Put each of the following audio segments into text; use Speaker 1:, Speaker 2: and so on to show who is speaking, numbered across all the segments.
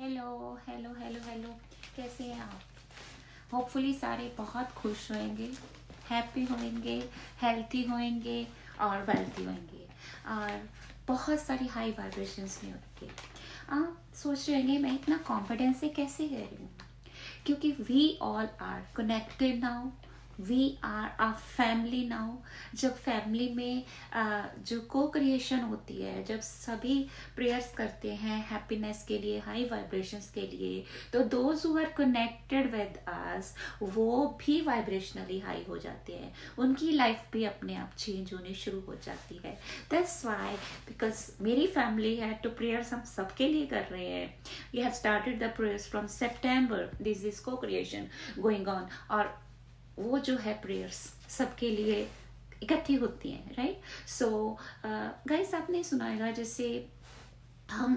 Speaker 1: Hello hello hello hello. कैसे हैं आप? होपफुली सारे बहुत खुश होंगे, हैप्पी होंगे, हेल्थी होंगे और वेल्थी होंगे और बहुत सारी हाई वाइब्रेशंस में होंगे। आप सोच रहे होंगे मैं इतना कॉन्फिडेंस से कैसे कह रही हूँ, क्योंकि we all are connected now, we are a family now. जब फैमिली में जो को क्रिएशन होती है, जब सभी प्रेयर्स करते हैं हैप्पीनेस के लिए, हाई वाइब्रेशंस के लिए, तो those who are connected with us वो भी वाइब्रेशनली हाई हो जाते हैं, उनकी लाइफ भी अपने आप चेंज होने शुरू हो जाती है। दैट्स वाई, बिकॉज मेरी फैमिली है तो प्रेयर्स हम सबके लिए कर रहे हैं। We have started the prayers from September, this is co creation going on, और वो जो है प्रेयर्स सबके लिए इकट्ठी होती हैं, राइट? सो गाइस, आपने सुना होगा जैसे हम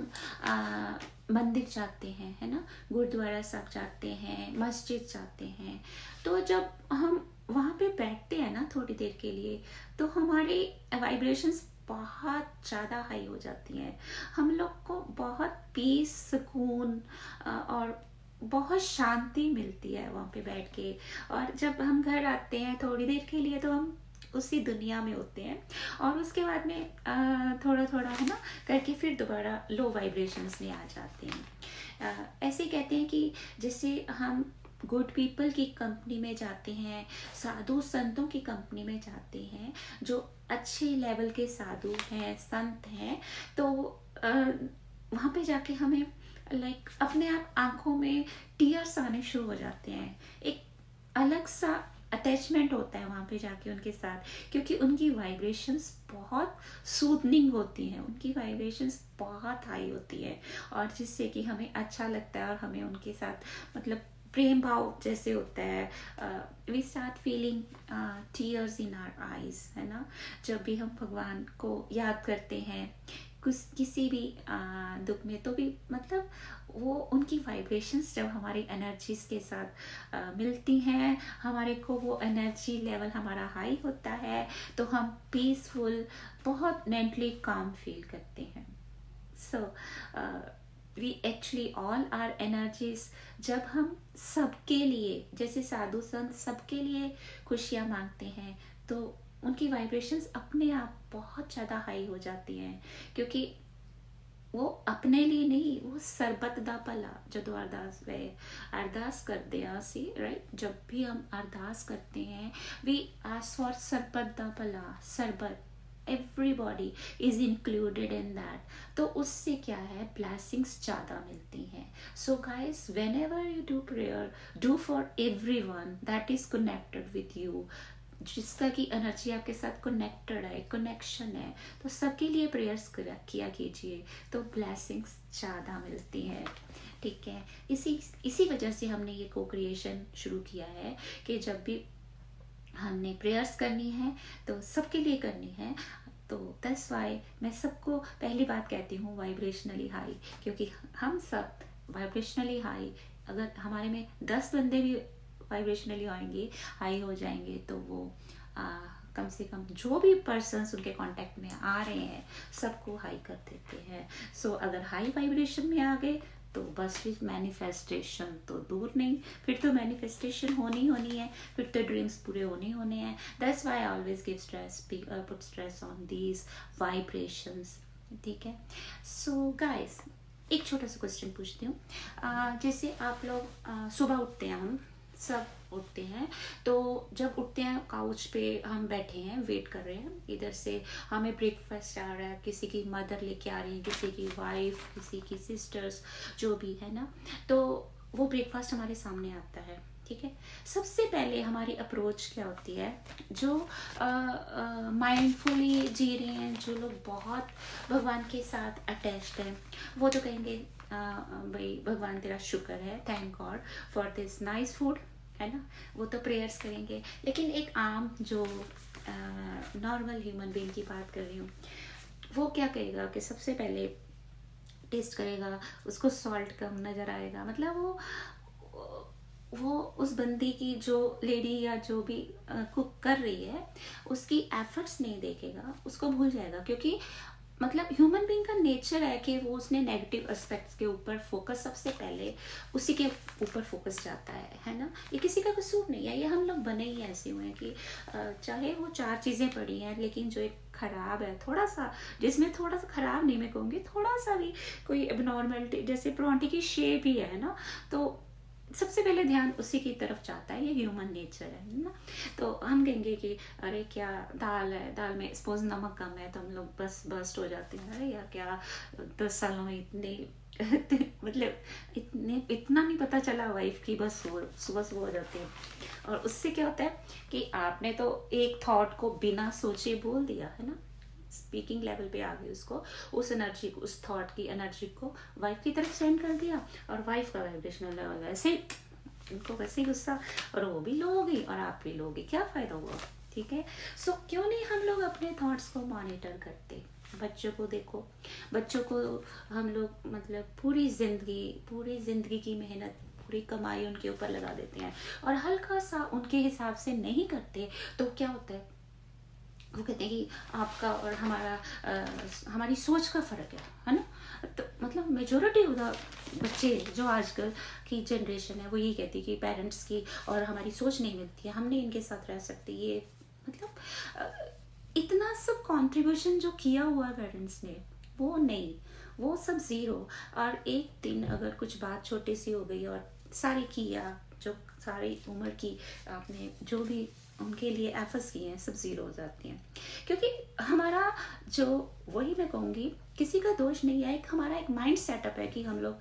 Speaker 1: मंदिर जाते हैं, है ना, गुरुद्वारा साहब जाते हैं, मस्जिद जाते हैं, तो जब हम वहाँ पे बैठते हैं ना थोड़ी देर के लिए, तो हमारी वाइब्रेशंस बहुत ज़्यादा हाई हो जाती हैं। हम लोग को बहुत पीस, सुकून और बहुत शांति मिलती है वहाँ पे बैठ के। और जब हम घर आते हैं थोड़ी देर के लिए, तो हम उसी दुनिया में होते हैं, और उसके बाद में थोड़ा थोड़ा, है ना, करके फिर दोबारा लो वाइब्रेशंस में आ जाते हैं। ऐसे कहते हैं कि जैसे हम गुड पीपल की कंपनी में जाते हैं, साधु संतों की कंपनी में जाते हैं, जो अच्छे लेवल के साधु हैं, संत हैं, तो वहाँ पे जाके हमें अपने आप आंखों में टीयर्स आने शुरू हो जाते हैं। एक अलग सा अटैचमेंट होता है वहाँ पे जाके उनके साथ, क्योंकि उनकी वाइब्रेशंस बहुत सूदनिंग होती हैं, उनकी वाइब्रेशंस बहुत हाई होती है, और जिससे कि हमें अच्छा लगता है और हमें उनके साथ मतलब प्रेम भाव जैसे होता है। We start feeling tears in our eyes, है ना, जब भी हम भगवान को याद करते हैं किसी भी दुख में, तो भी मतलब वो उनकी वाइब्रेशंस जब हमारी एनर्जीज के साथ मिलती हैं, हमारे को वो एनर्जी लेवल हमारा हाई होता है, तो हम पीसफुल, बहुत मेंटली काम फील करते हैं। So we actually all are energies, जब हम सबके लिए, जैसे साधु संत सबके लिए खुशियाँ मांगते हैं, तो उनकी वाइब्रेशंस अपने आप बहुत ज़्यादा हाई हो जाती हैं, क्योंकि वो अपने लिए नहीं, वो सरबत दा भला जो अरदास वे अरदास करते हैं असी, राइट, जब भी हम अरदास करते हैं, वी आस्क फॉर सरबत दा भला, सरबत, everybody is included in that, तो उससे क्या है, ब्लेसिंग्स ज़्यादा मिलती हैं। So guys, whenever you do prayer, do for every one that is connected with you, जिसका की एनर्जी आपके साथ कनेक्टेड है, कनेक्शन है, तो सबके लिए प्रेयर्स किया कीजिए, तो ब्लेसिंग्स ज़्यादा मिलती हैं। ठीक है, इसी वजह से हमने ये को क्रिएशन शुरू किया है कि जब भी हमने प्रेयर्स करनी है तो सबके लिए करनी है। तो दैट्स वाई मैं सबको पहली बात कहती हूँ वाइब्रेशनली हाई, क्योंकि हम सब वाइब्रेशनली हाई, अगर हमारे में 10 बंदे भी वाइब्रेशनली आएंगे, हाई हो जाएंगे, तो वो कम से कम जो भी पर्सन्स उनके कांटेक्ट में आ रहे हैं सबको हाई कर देते हैं। सो अगर हाई वाइब्रेशन में आ गए तो बस फिर मैनिफेस्टेशन तो दूर नहीं, फिर तो मैनिफेस्टेशन होनी होनी है, फिर तो ड्रीम्स पूरे होने होने हैं। That's why I always give stress, put stress on these vibrations. ठीक है, सो गाइस, एक छोटा सा क्वेश्चन पूछती हूँ। जैसे आप लोग सुबह उठते हैं, हम सब उठते हैं, तो जब उठते हैं काउच पे हम बैठे हैं, वेट कर रहे हैं, इधर से हमें ब्रेकफास्ट आ रहा है, किसी की मदर लेके आ रही है, किसी की वाइफ, किसी की सिस्टर्स, जो भी है ना, तो वो ब्रेकफास्ट हमारे सामने आता है। ठीक है, सबसे पहले हमारी अप्रोच क्या होती है, जो माइंडफुली जी रहे हैं, जो लोग बहुत भगवान के साथ अटैच्ड हैं, वो तो कहेंगे भाई भगवान तेरा शुक्र है, thank God for this nice food, है ना, वो तो प्रेयर्स करेंगे। लेकिन एक आम जो नॉर्मल ह्यूमन बीइंग की बात कर रही हूँ, वो क्या कहेगा कि सबसे पहले टेस्ट करेगा, उसको सॉल्ट कम नज़र आएगा, मतलब वो उस बंदी की, जो लेडी या जो भी कुक कर रही है, उसकी एफर्ट्स नहीं देखेगा, उसको भूल जाएगा, क्योंकि मतलब ह्यूमन बीइंग का नेचर है कि वो उसने नेगेटिव एस्पेक्ट्स के ऊपर फोकस, सबसे पहले उसी के ऊपर फोकस जाता है ना। ये किसी का कसूर नहीं है, ये हम लोग बने ही ऐसे हुए हैं कि चाहे वो चार चीज़ें पड़ी हैं, लेकिन जो एक खराब है थोड़ा सा, जिसमें थोड़ा सा खराब नहीं मैं कहूँगी, थोड़ा सा भी कोई एबनॉर्मलिटी, जैसे प्रोंटी की शेप ही है ना, तो सबसे पहले ध्यान उसी की तरफ जाता है। ये ह्यूमन नेचर है ना। तो हम कहेंगे कि अरे क्या दाल है, दाल में सपोज नमक कम है, तो हम लोग बस बस्ट हो जाते हैं, अरे यार क्या 10 सालों में इतने मतलब इतना नहीं पता चला वाइफ की, बस सुबह सुबह हो जाती है। और उससे क्या होता है कि आपने तो एक थॉट को बिना सोचे बोल दिया है ना, स्पीकिंग लेवल पे आ गई, उसको उस एनर्जी को, उस थॉट की एनर्जी को वाइफ की तरफ सेंड कर दिया, और वाइफ का वाइब्रेशनल लेवल वैसे उनको वैसे ही गुस्सा, और वो भी लो होगी और आप भी लोगे, क्या फायदा हुआ? ठीक है। सो क्यों नहीं हम लोग अपने थॉट्स को मॉनिटर करते? बच्चों को देखो, बच्चों को हम लोग मतलब पूरी जिंदगी की मेहनत, पूरी कमाई उनके ऊपर लगा देते हैं, और हल्का सा उनके हिसाब से नहीं करते तो क्या होता है, वो कहते हैं कि आपका और हमारी सोच का फ़र्क है ना। तो मतलब मेजोरिटी ऑफ द बच्चे जो आजकल की जनरेशन है वो यही कहती है कि पेरेंट्स की और हमारी सोच नहीं मिलती है, हम नहीं इनके साथ रह सकते। ये मतलब इतना सब कंट्रीब्यूशन जो किया हुआ है पेरेंट्स ने, वो नहीं, वो सब ज़ीरो। और एक दिन अगर कुछ बात छोटी सी हो गई और सारी किया, जो सारी उम्र की आपने जो भी उनके लिए एफर्ट्स किए हैं, सब ज़ीरो हो जाती हैं। क्योंकि हमारा जो, वही मैं कहूँगी, किसी का दोष नहीं है, एक हमारा एक माइंड सेटअप है कि हम लोग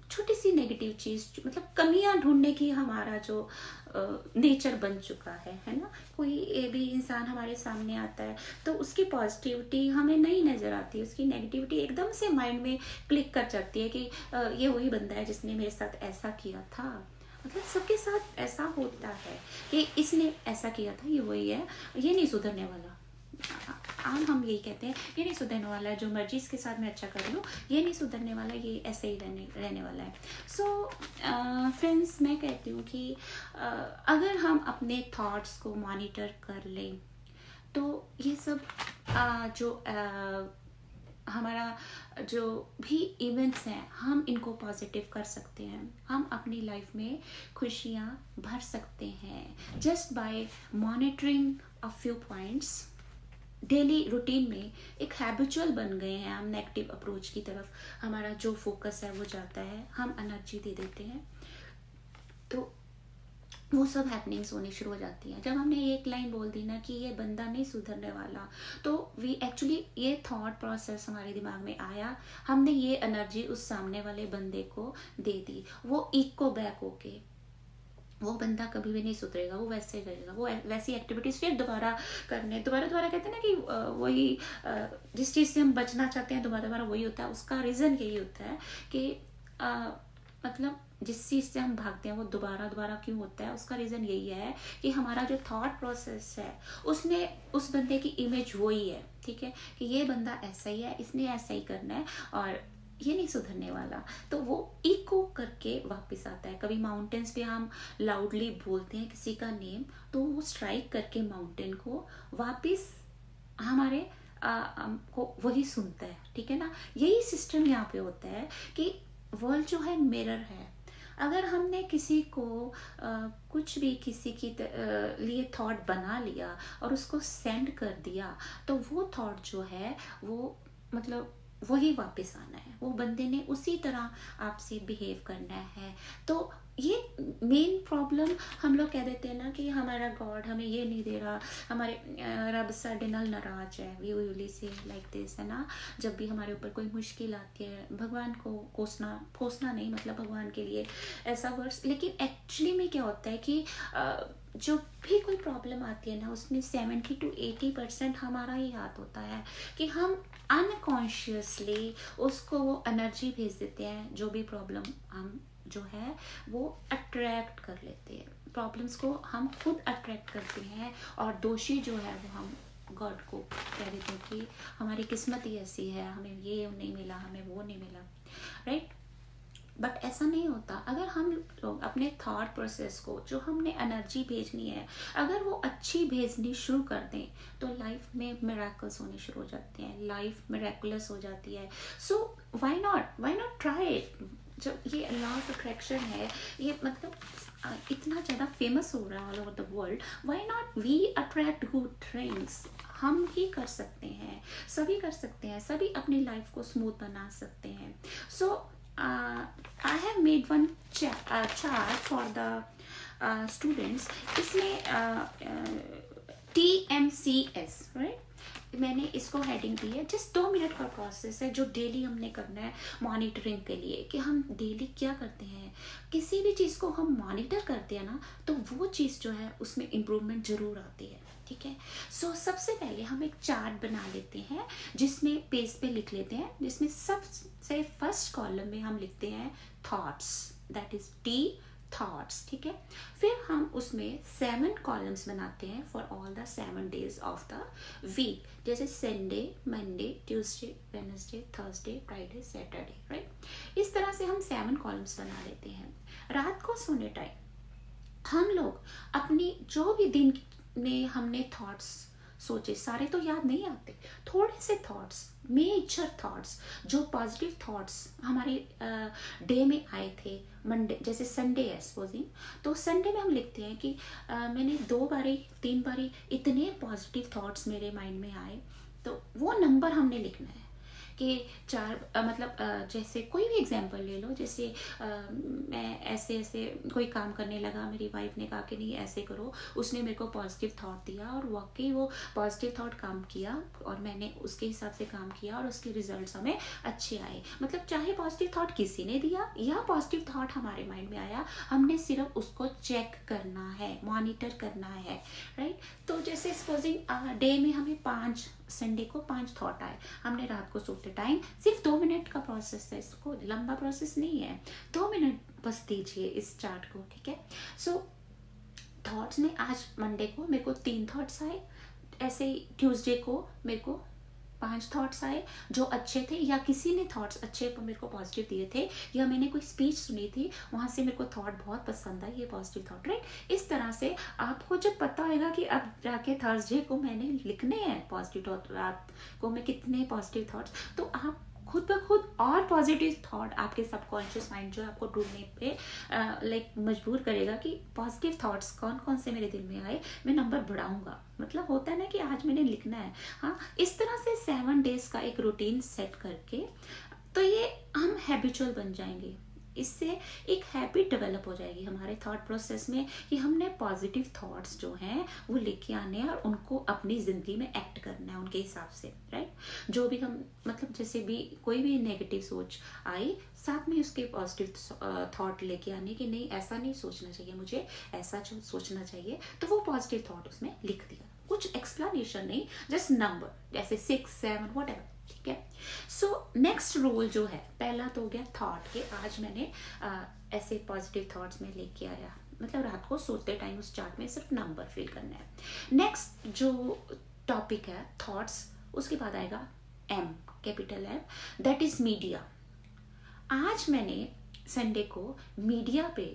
Speaker 1: छोटी सी नेगेटिव चीज़, मतलब कमियां ढूंढने की हमारा जो नेचर बन चुका है ना। कोई भी इंसान हमारे सामने आता है तो उसकी पॉजिटिविटी हमें नहीं नज़र आती, उसकी नेगेटिविटी एकदम से माइंड में क्लिक कर जाती है कि ये वही बंदा है जिसने मेरे साथ ऐसा किया था। मतलब सबके साथ ऐसा होता है कि इसने ऐसा किया था, ये वही है, ये नहीं सुधरने वाला। आम हम यही कहते हैं, ये नहीं सुधरने वाला है, जो मर्जी इसके साथ मैं अच्छा कर लूँ, ये नहीं सुधरने वाला, ये ऐसे ही रहने वाला है। सो फ्रेंड्स, मैं कहती हूँ कि अगर हम अपने थॉट्स को मॉनिटर कर लें तो ये सब जो हमारा जो भी इवेंट्स हैं, हम इनको पॉजिटिव कर सकते हैं, हम अपनी लाइफ में खुशियाँ भर सकते हैं just by monitoring a few points. Daily routine में एक हैबिचुअल बन गए हैं हम, नेगेटिव अप्रोच की तरफ हमारा जो फोकस है वो जाता है, हम एनर्जी दे देते हैं, तो वो सब हैपनिंग्स होनी शुरू हो जाती हैं। जब हमने एक लाइन बोल दी ना कि ये बंदा नहीं सुधरने वाला, तो वी एक्चुअली ये थॉट प्रोसेस हमारे दिमाग में आया, हमने ये एनर्जी उस सामने वाले बंदे को दे दी, वो इको बैक होके वो बंदा कभी भी नहीं सुधरेगा, वो वैसे ही रहेगा, वो वैसी एक्टिविटीज़ फिर दोबारा करने, दोबारा कहते हैं ना कि वही जिस चीज़ से हम बचना चाहते हैं दोबारा वही होता है। उसका रीज़न यही होता है कि मतलब जिस चीज़ से हम भागते हैं वो दोबारा क्यों होता है, उसका रीज़न यही है कि हमारा जो थॉट प्रोसेस है उसने उस बंदे की इमेज वही है, ठीक है, कि ये बंदा ऐसा ही है, इसने ऐसा ही करना है और ये नहीं सुधरने वाला, तो वो इको करके वापस आता है। कभी माउंटेन्स पे हम लाउडली बोलते हैं किसी का नेम, तो वो स्ट्राइक करके माउंटेन को वापस हमारे को वही सुनता है, ठीक है ना। यही सिस्टम यहाँ पे होता है कि वर्ल्ड जो है मिरर है। अगर हमने किसी को कुछ भी किसी की लिए थॉट बना लिया और उसको सेंड कर दिया, तो वो थॉट जो है वो मतलब वही वापस आना है, वो बंदे ने उसी तरह आपसे बिहेव करना है। तो ये मेन प्रॉब्लम हम लोग कह देते हैं ना कि हमारा गॉड हमें ये नहीं दे रहा, हमारे रब साडे नाल नाराज है, वी यूजली से लाइक दिस, है ना। जब भी हमारे ऊपर कोई मुश्किल आती है, भगवान को कोसना नहीं, मतलब भगवान के लिए ऐसा वर्ड्स, लेकिन एक्चुअली में क्या होता है कि जो भी कोई प्रॉब्लम आती है ना, उसमें 70 to 80% हमारा ही हाथ होता है कि हम अनकॉन्शियसली उसको वो एनर्जी भेज देते हैं, जो भी प्रॉब्लम हम जो है वो अट्रैक्ट कर लेते हैं, प्रॉब्लम्स को हम खुद अट्रैक्ट करते हैं, और दोषी जो है वो हम गॉड को कह देते हैं कि हमारी किस्मत ही ऐसी है, हमें ये नहीं मिला, हमें वो नहीं मिला, राइट। बट ऐसा नहीं होता। अगर हम लोग अपने थॉट प्रोसेस को, जो हमने एनर्जी भेजनी है, अगर वो अच्छी भेजनी शुरू कर दें तो लाइफ में मिरेकल्स होने शुरू हो जाते हैं, लाइफ मिरेकुलस हो जाती है। So why not try it. जब ये लॉ ऑफ अट्रैक्शन है, ये मतलब इतना ज़्यादा फेमस हो रहा है all over the world, why not we attract good things. हम ही कर सकते हैं, सभी कर सकते हैं, सभी अपनी लाइफ को स्मूथ बना सकते हैं। So I have made one chart for the students. इसमें TMCS, राइट, मैंने इसको हेडिंग दी है। जस्ट 2 मिनट का प्रोसेस है जो डेली हमने करना है मॉनिटरिंग के लिए, कि हम डेली क्या करते हैं। किसी भी चीज़ को हम मॉनिटर करते हैं ना, तो वो चीज़ जो है उसमें इम्प्रूवमेंट जरूर आती है, ठीक है। सो सबसे पहले हम एक चार्ट बना लेते हैं, जिसमें पेज पे लिख लेते हैं, जिसमें सबसे फर्स्ट कॉलम में हम लिखते हैं thoughts, that is T thoughts, ठीक है। फिर हम उसमें 7 कॉलम्स बनाते हैं for all the 7 days of the week, जैसे Sunday, Monday, Tuesday, Wednesday, Thursday, Friday, Saturday, right. इस तरह से हम 7 कॉलम्स बना लेते हैं। रात को सोने टाइम हम लोग अपनी जो भी दिन में हमने थॉट्स सोचे, सारे तो याद नहीं आते, थोड़े से थॉट्स, मेजर थॉट्स, जो पॉजिटिव थॉट्स हमारे डे में आए थे, मंडे जैसे संडे है सपोजिंग, तो संडे में हम लिखते हैं कि मैंने 2 बारी 3 बारी इतने पॉजिटिव थॉट्स मेरे माइंड में आए, तो वो नंबर हमने लिखना है कि 4 मतलब जैसे कोई भी एग्जांपल ले लो, जैसे मैं ऐसे ऐसे कोई काम करने लगा, मेरी वाइफ ने कहा कि नहीं ऐसे करो, उसने मेरे को पॉजिटिव थॉट दिया और वाकई वो पॉजिटिव थॉट काम किया और मैंने उसके हिसाब से काम किया और उसके रिजल्ट्स हमें अच्छे आए। मतलब चाहे पॉजिटिव थॉट किसी ने दिया या पॉजिटिव थॉट हमारे माइंड में आया, हमने सिर्फ उसको चेक करना है, मॉनिटर करना है, राइट। तो जैसे सपोजिंग डे में हमें 5 संडे को 5 थॉट आए, हमने रात को सोते टाइम, सिर्फ 2 मिनट का प्रोसेस है, इसको लंबा प्रोसेस नहीं है, 2 मिनट बस दीजिए इस चार्ट को, ठीक है। सो थॉट्स में आज मंडे को मेरे को 3 थॉट्स आए, ऐसे ही ट्यूसडे को मेरे को 5 थॉट्स आए जो अच्छे थे, या किसी ने थॉट्स अच्छे मेरे को पॉजिटिव दिए थे, या मैंने कोई स्पीच सुनी थी, वहाँ से मेरे को थॉट बहुत पसंद आई, ये पॉजिटिव थॉट, राइट। इस तरह से आपको जब पता होगा कि अब जाके थर्सडे को मैंने लिखने हैं पॉजिटिव थॉट, रात को मैं कितने पॉजिटिव थॉट्स, तो आप खुद ब खुद और पॉजिटिव थॉट आपके सबकॉन्शियस माइंड जो आपको ढूंढने पे लाइक मजबूर करेगा कि पॉजिटिव थॉट्स कौन कौन से मेरे दिल में आए, मैं नंबर बढ़ाऊंगा। मतलब होता है ना कि आज मैंने लिखना है। हाँ, इस तरह से 7 days का एक रूटीन सेट करके, तो ये हम हैबिचुअल बन जाएंगे। इससे एक हैबिट डेवलप हो जाएगी हमारे थॉट प्रोसेस में कि हमने पॉजिटिव थॉट्स जो हैं वो लेके आने हैं और उनको अपनी ज़िंदगी में एक्ट करना है उनके हिसाब से, राइट। जो भी हम मतलब जैसे भी कोई भी नेगेटिव सोच आई, साथ में उसके पॉजिटिव थॉट लेके आने कि नहीं ऐसा नहीं सोचना चाहिए, मुझे ऐसा सोचना चाहिए, तो वो पॉजिटिव थॉट उसमें लिख दिया। कुछ एक्सप्लेनेशन नहीं, जस्ट नंबर, जैसे 6, 7 व्हाटएवर, ठीक है। सो नेक्स्ट रूल जो है, पहला तो हो गया थॉट के, आज मैंने ऐसे पॉजिटिव थॉट्स में लेके आया, मतलब रात को सोते टाइम उस चार्ट में सिर्फ नंबर फिल करना है। नेक्स्ट जो टॉपिक है थॉट्स, उसके बाद आएगा M, capital M, that is media. आज मैंने संडे को मीडिया पे,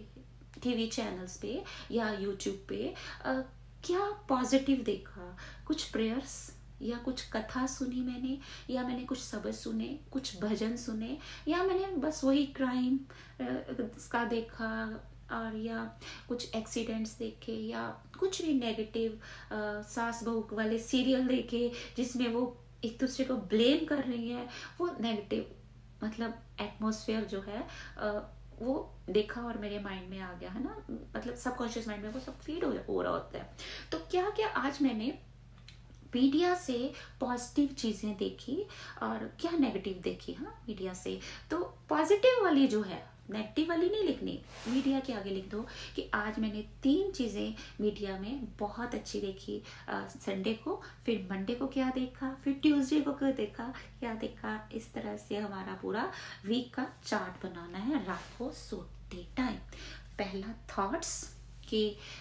Speaker 1: टीवी चैनल्स पे या यूट्यूब पे क्या पॉजिटिव देखा, कुछ प्रेयर्स या कुछ कथा सुनी मैंने, या मैंने कुछ सबक सुने, कुछ भजन सुने, या मैंने बस वही क्राइम का देखा, और या कुछ एक्सीडेंट्स देखे, या कुछ भी नेगेटिव सास बहू वाले सीरियल देखे जिसमें वो एक दूसरे को ब्लेम कर रही है, वो नेगेटिव मतलब एटमॉस्फेयर जो है वो देखा और मेरे माइंड में आ गया, है ना। मतलब सबकॉन्शियस माइंड में वो सब फीड हो रहा होता है। तो क्या क्या आज मैंने मीडिया से पॉजिटिव चीज़ें देखी और क्या नेगेटिव देखी, हाँ, मीडिया से। तो पॉजिटिव वाली जो है, नेगेटिव वाली नहीं लिखनी, मीडिया के आगे लिख दो कि आज मैंने 3 चीज़ें मीडिया में बहुत अच्छी देखी संडे को, फिर मंडे को क्या देखा, फिर ट्यूसडे को क्या देखा। इस तरह से हमारा पूरा वीक का चार्ट बनाना है रात को सोते टाइम। पहला थॉट्स कि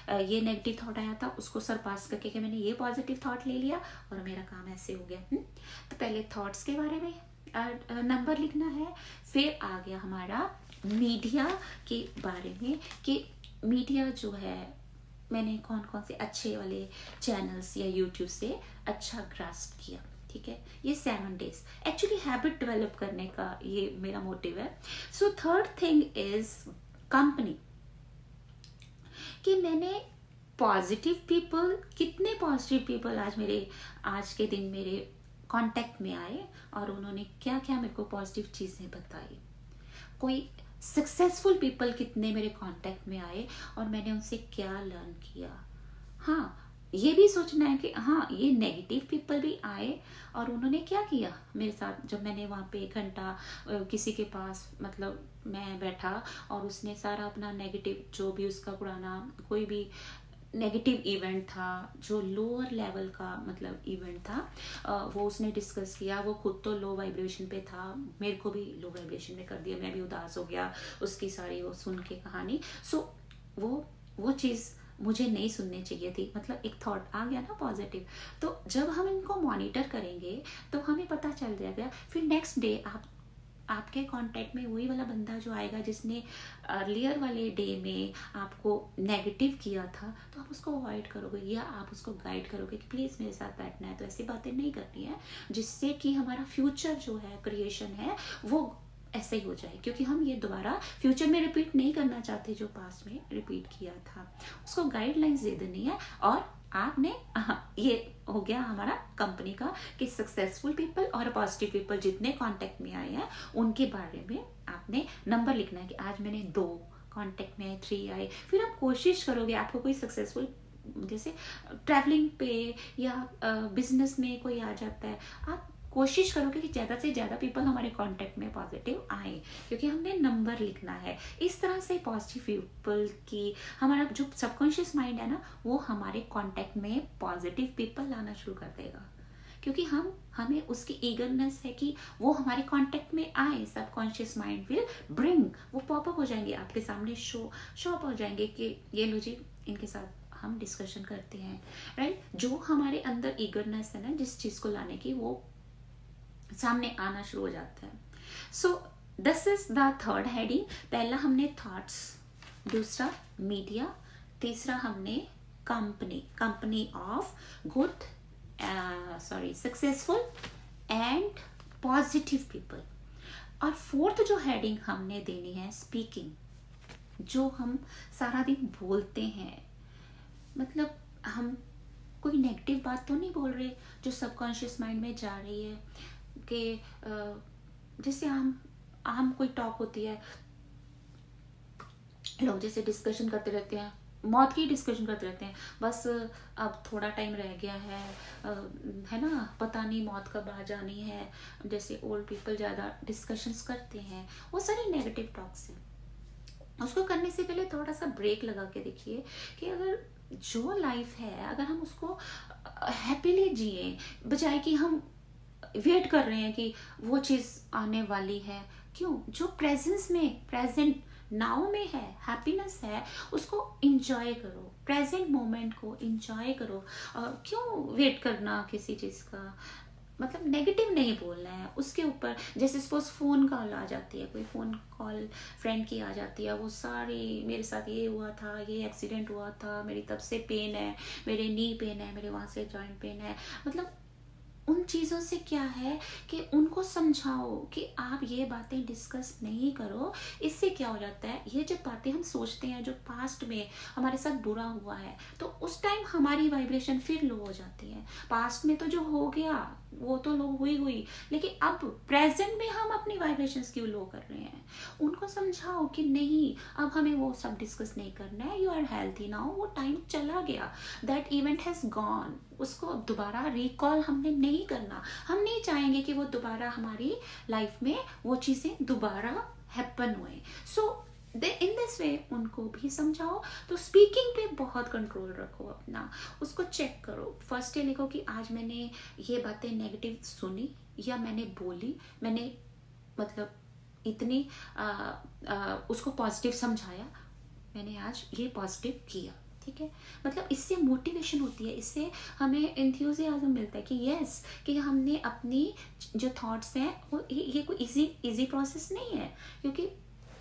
Speaker 1: ये नेगेटिव थॉट आया था, उसको सरपास करके कि मैंने ये पॉजिटिव थॉट ले लिया और मेरा काम ऐसे हो गया। तो पहले थॉट्स के बारे में नंबर लिखना है, फिर आ गया हमारा मीडिया के बारे में कि मीडिया जो है मैंने कौन कौन से अच्छे वाले चैनल्स या यूट्यूब से अच्छा ग्रास्प किया। ठीक है, ये 7 days एक्चुअली हैबिट डेवलप करने का ये मेरा मोटिव है। So third thing is company, कि मैंने पॉजिटिव पीपल, कितने पॉजिटिव पीपल आज के दिन मेरे कांटेक्ट में आए और उन्होंने क्या क्या मेरे को पॉजिटिव चीज़ें बताई। कोई सक्सेसफुल पीपल कितने मेरे कांटेक्ट में आए और मैंने उनसे क्या लर्न किया। हाँ, ये भी सोचना है कि हाँ, ये नेगेटिव पीपल भी आए और उन्होंने क्या किया मेरे साथ। जब मैंने वहाँ पे 1 घंटा किसी के पास मतलब मैं बैठा और उसने सारा अपना नेगेटिव जो भी उसका पुराना कोई भी नेगेटिव इवेंट था, जो लोअर लेवल का मतलब इवेंट था, वो उसने डिस्कस किया। वो खुद तो लो वाइब्रेशन पे था, मेरे को भी लो वाइब्रेशन में कर दिया, मैं भी उदास हो गया उसकी सारी वो सुन के कहानी। सो वो चीज़ मुझे नहीं सुननी चाहिए थी। मतलब एक थॉट आ गया ना पॉजिटिव, तो जब हम इनको मॉनिटर करेंगे तो हमें पता चल जाएगा। फिर नेक्स्ट डे आपके कांटेक्ट में वही वाला बंदा जो आएगा जिसने अर्लियर वाले डे में आपको नेगेटिव किया था, तो आप उसको अवॉइड करोगे या आप उसको गाइड करोगे कि प्लीज़ मेरे साथ बैठना है, तो ऐसी बातें नहीं करनी है जिससे कि हमारा फ्यूचर जो है क्रिएशन है वो ऐसे ही हो जाए। क्योंकि हम ये दोबारा फ्यूचर में रिपीट नहीं करना चाहते जो पास्ट में रिपीट किया था। उसको गाइडलाइंस दे देनी है। और आपने ये हो गया हमारा कंपनी का कि सक्सेसफुल पीपल और पॉजिटिव पीपल जितने कांटेक्ट में आए हैं उनके बारे में आपने नंबर लिखना है कि आज मैंने 2 कांटेक्ट में 3 आए। फिर आप कोशिश करोगे, आपको कोई सक्सेसफुल जैसे ट्रैवलिंग पे या बिजनेस में कोई आ जाता है, आप कोशिश करोगे कि ज़्यादा से ज़्यादा पीपल हमारे कांटेक्ट में पॉजिटिव आए, क्योंकि हमने नंबर लिखना है। इस तरह से पॉजिटिव पीपल की हमारा जो सबकॉन्शियस माइंड है ना, वो हमारे कांटेक्ट में पॉजिटिव पीपल लाना शुरू कर देगा। क्योंकि हमें उसकी ईगरनेस है कि वो हमारे कांटेक्ट में आए। सबकॉन्शियस माइंड विल ब्रिंग, वो पॉपअप हो जाएंगे आपके सामने, शो अप हो जाएंगे कि ये लो जी, इनके साथ हम डिस्कशन करते हैं, राइट। जो हमारे अंदर ईगरनेस है ना जिस चीज़ को लाने की, वो सामने आना शुरू हो जाता है। So this is the third heading. पहला हमने थॉट्स, दूसरा मीडिया, तीसरा हमने company of good successful and positive people. और फोर्थ जो हेडिंग हमने देनी है स्पीकिंग, जो हम सारा दिन बोलते हैं। मतलब हम कोई नेगेटिव बात तो नहीं बोल रहे जो सबकॉन्शियस माइंड में जा रही है कि जैसे हम कोई टॉक होती है, लोग जैसे डिस्कशन करते रहते हैं, मौत की डिस्कशन करते रहते हैं, बस अब थोड़ा टाइम रह गया है ना, पता नहीं मौत कब आ जानी है। जैसे ओल्ड पीपल ज़्यादा डिस्कशंस करते हैं, वो सारी नेगेटिव टॉक्स हैं। उसको करने से पहले थोड़ा सा ब्रेक लगा के देखिए कि अगर जो लाइफ है अगर हम उसको हैप्पीली जिए, बजाय कि हम वेट कर रहे हैं कि वो चीज़ आने वाली है। क्यों? जो प्रेजेंट नाउ में है, हैप्पीनेस है, उसको इंजॉय करो, प्रेजेंट मोमेंट को इंजॉय करो। क्यों वेट करना किसी चीज़ का? मतलब नेगेटिव नहीं बोलना है उसके ऊपर। जैसे सपोज फ़ोन कॉल आ जाती है, कोई फ़ोन कॉल फ्रेंड की आ जाती है, वो सारी मेरे साथ ये हुआ था, ये एक्सीडेंट हुआ था, मेरी तब से पेन है, मेरे नी पेन है, मेरे वहाँ से जॉइंट पेन है। मतलब उन चीज़ों से क्या है कि उनको समझाओ कि आप ये बातें डिस्कस नहीं करो। इससे क्या हो जाता है, ये जब बातें हम सोचते हैं जो पास्ट में हमारे साथ बुरा हुआ है, तो उस टाइम हमारी वाइब्रेशन फिर लो हो जाती है। पास्ट में तो जो हो गया वो तो लो हुई, लेकिन अब प्रेजेंट में हम अपनी वाइब्रेशंस क्यों लो कर रहे हैं। उनको समझाओ कि नहीं, अब हमें वो सब डिस्कस नहीं करना है, यू आर हेल्थी नाउ, वो टाइम चला गया, दैट इवेंट हैज़ गॉन, उसको दोबारा रिकॉल हमने नहीं करना। हम नहीं चाहेंगे कि वो दोबारा हमारी लाइफ में वो चीज़ें दोबारा हैपन हुए। सो इन दिस वे उनको भी समझाओ। तो स्पीकिंग पे बहुत कंट्रोल रखो अपना, उसको चेक करो। फर्स्ट ये लिखो कि आज मैंने ये बातें नेगेटिव सुनी या मैंने बोली, मैंने मतलब इतनी उसको पॉजिटिव समझाया, मैंने आज ये पॉजिटिव किया। ठीक है, मतलब इससे मोटिवेशन होती है, इससे हमें एंथुसियाज्म मिलता है कि यस, कि हमने अपनी जो थॉट्स हैं वो ये कोई इजी प्रोसेस नहीं है। क्योंकि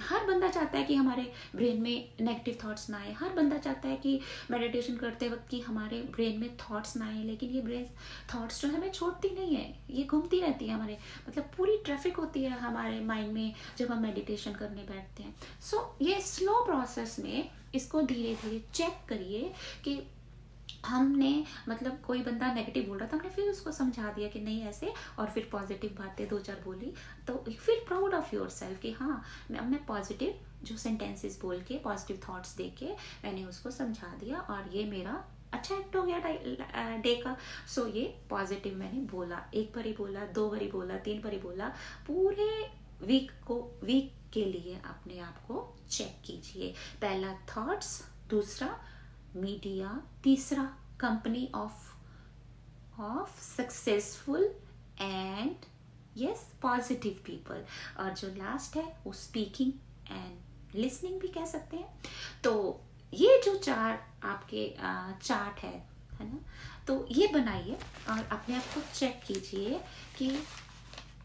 Speaker 1: हर बंदा चाहता है कि हमारे ब्रेन में नेगेटिव थॉट्स ना आए, हर बंदा चाहता है कि मेडिटेशन करते वक्त कि हमारे ब्रेन में थॉट्स ना आए, लेकिन ये ब्रेन थॉट्स जो है हमें छोड़ती नहीं है, ये घूमती रहती है हमारे, मतलब पूरी ट्रैफिक होती है हमारे माइंड में जब हम मेडिटेशन करने बैठते हैं। सो ये स्लो प्रोसेस में इसको धीरे धीरे चेक करिए कि हमने, मतलब कोई बंदा नेगेटिव बोल रहा था, हमने फिर उसको समझा दिया कि नहीं ऐसे, और फिर पॉजिटिव बातें दो चार बोली, तो feel proud of your self कि हाँ मैं पॉजिटिव जो सेंटेंसेस बोल के, पॉजिटिव थॉट्स दे के मैंने उसको समझा दिया, और ये मेरा अच्छा एक्ट हो गया डे का। सो ये पॉजिटिव मैंने बोला, एक बारी बोला, दो बारी बोला, तीन बारी बोला, पूरे वीक के लिए अपने आप को चेक कीजिए। पहला थॉट्स, दूसरा मीडिया, तीसरा company of successful and yes positive people, और जो लास्ट है वो स्पीकिंग एंड लिसनिंग भी कह सकते हैं। तो ये जो चार आपके चार्ट है ना, तो ये बनाइए और अपने आप को चेक कीजिए कि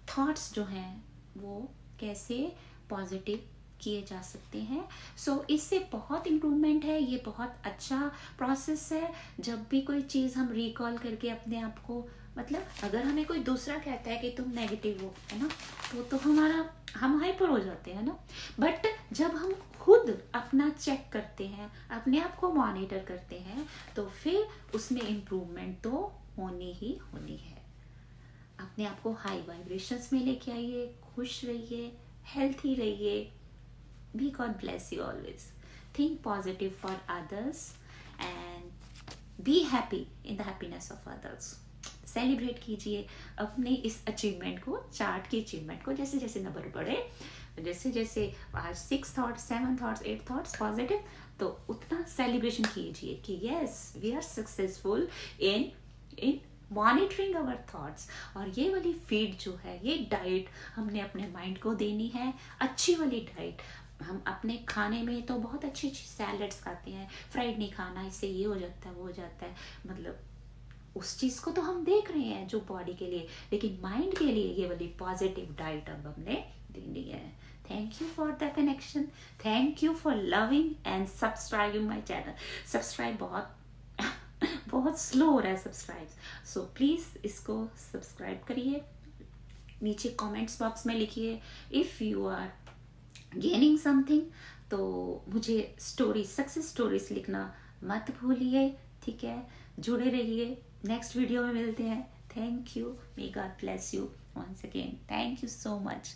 Speaker 1: थॉट्स जो हैं वो कैसे पॉजिटिव किए जा सकते हैं। सो इससे बहुत इम्प्रूवमेंट है, ये बहुत अच्छा प्रोसेस है। जब भी कोई चीज़ हम रिकॉल करके अपने आप को, मतलब अगर हमें कोई दूसरा कहता है कि तुम नेगेटिव हो, है ना, तो हम हाइपर हो जाते हैं ना। बट जब हम खुद अपना चेक करते हैं, अपने आप को मॉनिटर करते हैं, तो फिर उसमें इम्प्रूवमेंट तो होनी ही होनी है। अपने आप को हाई वाइब्रेशंस में लेके आइए, खुश रहिए, हेल्थी रहिए। Be God bless you always. Think positive for others and be happy in the happiness of others. Celebrate कीजिए अपने इस अचीवमेंट को, चार्ट की अचीवमेंट को। जैसे जैसे नंबर बढ़े, जैसे जैसे आज 6 थॉट्स, 7 थॉट्स, 8 थॉट्स पॉजिटिव, तो उतना सेलिब्रेशन कीजिए कि yes we are successful in monitoring our thoughts. और ये वाली फीड जो है, ये डाइट हमने अपने माइंड को देनी है, अच्छी वाली डाइट। हम अपने खाने में तो बहुत अच्छी अच्छी सैलड्स खाते हैं, फ्राइड नहीं खाना, इससे ये हो जाता है, वो हो जाता है, मतलब उस चीज़ को तो हम देख रहे हैं जो बॉडी के लिए, लेकिन माइंड के लिए ये वाली पॉजिटिव डाइट अब हमने देनी है। Thank you for the connection, thank you for loving and subscribing my channel. Subscribe बहुत बहुत स्लो हो रहा है सब्सक्राइब, सो प्लीज़ इसको सब्सक्राइब करिए। नीचे कमेंट्स बॉक्स में लिखिए if you are gaining something, तो मुझे स्टोरी, सक्सेस स्टोरीज लिखना मत भूलिए, ठीक है। जुड़े रहिए, नेक्स्ट वीडियो में मिलते हैं। Thank you, may God bless you once again, thank you so much.